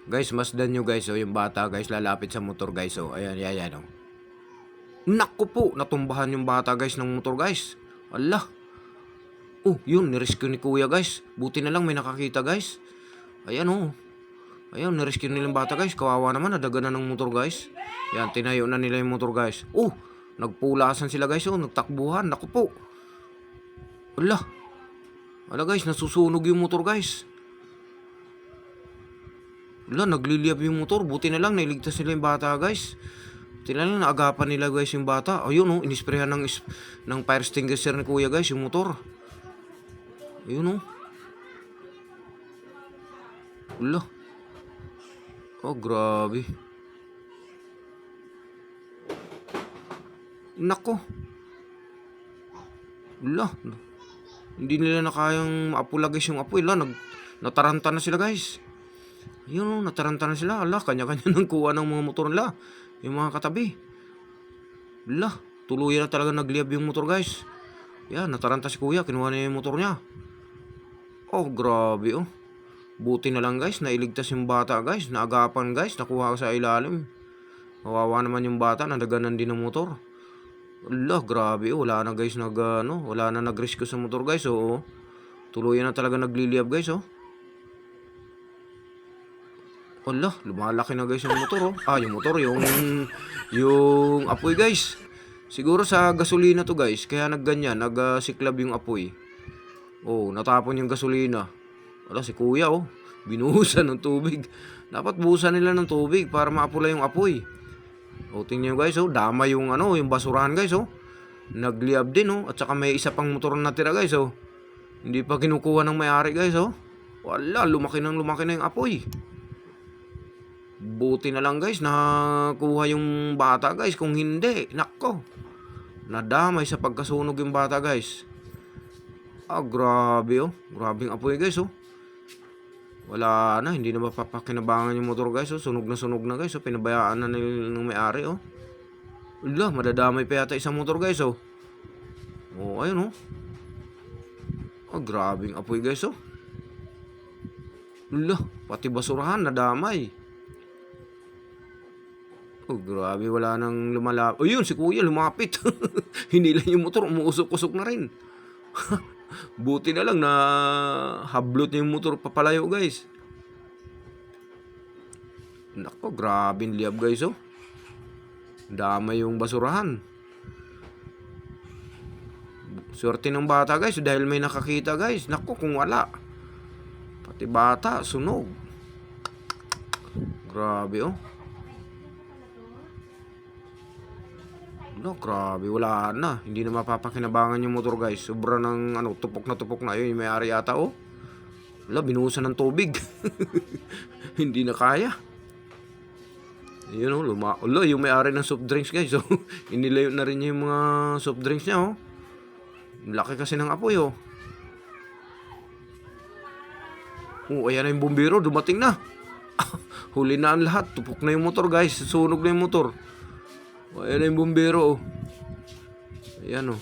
Guys, masdan nyo guys, oh, yung bata guys, lalapit sa motor guys, oh. Ayan, ayan, oh. Naku po, natumbahan yung bata guys ng motor guys. Allah. Oh, yun, nirescue ni kuya guys. Buti na lang may nakakita guys. Ayan, oh. Ayan, nirescue nila yung bata guys. Kawawa naman, nadaganan ng motor guys. Yan, tinayo na nila yung motor guys. Oh, nagpulasan sila guys, oh. Nagtakbuhan, naku po. Allah. Ala guys, nasusunog yung motor guys. Wala, nagliliyab yung motor. Buti na lang, nailigtas nila yung bata, guys. Buti na lang, naagapan nila, guys, yung bata. Ayun, oh, inisprehan ng fire extinguisher ni kuya, guys, yung motor. Ayun, oh. Wala. Oh, grabe. Nako. Wala. Hindi nila na kayang maapula, guys, yung apoy. Wala, nataranta na sila, guys. Yun, nataranta na sila. Ala, kanya-kanya nang kuha ng mga motor nila. Yung mga katabi. Ala, tuluyan na talaga nagliyab yung motor guys. Yan, nataranta si kuya. Kinuha niya yung motor niya. Oh, grabe oh. Buti na lang guys, nailigtas yung bata guys. Naagapan guys, nakuha sa ilalim. Kawawa naman yung bata, nadaganan din ng motor. Ala, grabe oh. Wala na guys wala na nag-rescue sa motor guys. Oo. Tuluyan na talaga nagliliyab guys oh. Wala, lumalaki na guys yung motor oh. Yung motor, yung apoy guys. Siguro sa gasolina to guys, kaya nagganyan, nagsiklab yung apoy. Oh, natapon yung gasolina. Wala, si kuya oh, binuhusan ng tubig. Dapat buhusan nila ng tubig para maapula yung apoy. Oh, tingnan nyo guys oh, dama yung yung basurahan guys oh. Nagliab din oh, at saka may isa pang motor na natira guys oh. Hindi pa kinukuha ng may-ari guys oh. Wala, lumaki na yung apoy. Buti na lang guys, nakuha yung bata guys. Kung hindi, nako, nadamay sa pagkasunog yung bata guys. Grabe oh. Grabing apoy guys oh. Wala na, hindi na mapapakinabangan yung motor guys oh. Sunog na guys oh. Pinabayaan na ng may-ari oh. Wala, madadamay pa yata isang motor guys oh. Oh, ayun oh. Grabing apoy guys oh. Wala, pati basurahan nadamay. Oh, grabe, wala nang lumalapit. Oh, yun, si kuya lumapit. Hinila yung motor, umuusok-usok na rin. Buti na lang na hablot niya yung motor papalayo, guys. Nako, grabe liyab, guys, oh. Damay yung basurahan. Swerte ng bata, guys, dahil may nakakita, guys. Nako, kung wala. Pati bata, sunog. Grabe, oh. No, grabe, wala na. Hindi na mapapakinabangan yung motor guys. Sobra ng tupok na yun. Yung may-ari yata oh. Wala, binuhusan ng tubig. Hindi na kaya. Yun oh, wala, yung may-ari ng soft drinks guys oh. Inilayo na rin niya yung mga soft drinks niya oh. Laki kasi ng apoy oh. Oh, ayan na yung bumbero, dumating na. Huli na ang lahat. Tupok na yung motor guys. Sunog na yung motor. Ayan na yung bumbero oh. Ayan oh.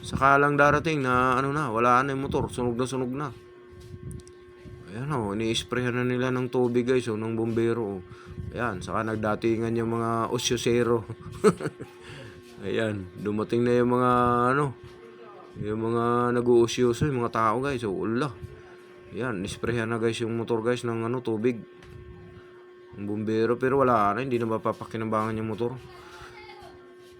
Saka lang darating na wala na yung motor. Sunog na. Ayan oh, ini-sprayhan na nila ng tubig guys oh, ng bumbero oh. Ayan, saka nagdatingan yung mga osyosero. Ayan, dumating na yung mga yung mga nag-uusyoso, yung mga tao guys oh. Ula. Ayan, isprayhan na guys yung motor guys ng tubig. Yung bumbero, pero wala na, hindi na mapapakinabangan yung motor.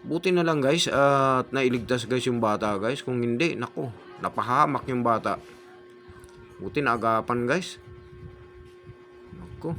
Buti na lang guys at nailigtas guys yung bata guys. Kung hindi, nako, napahamak yung bata. Buti naagapan guys. Nako.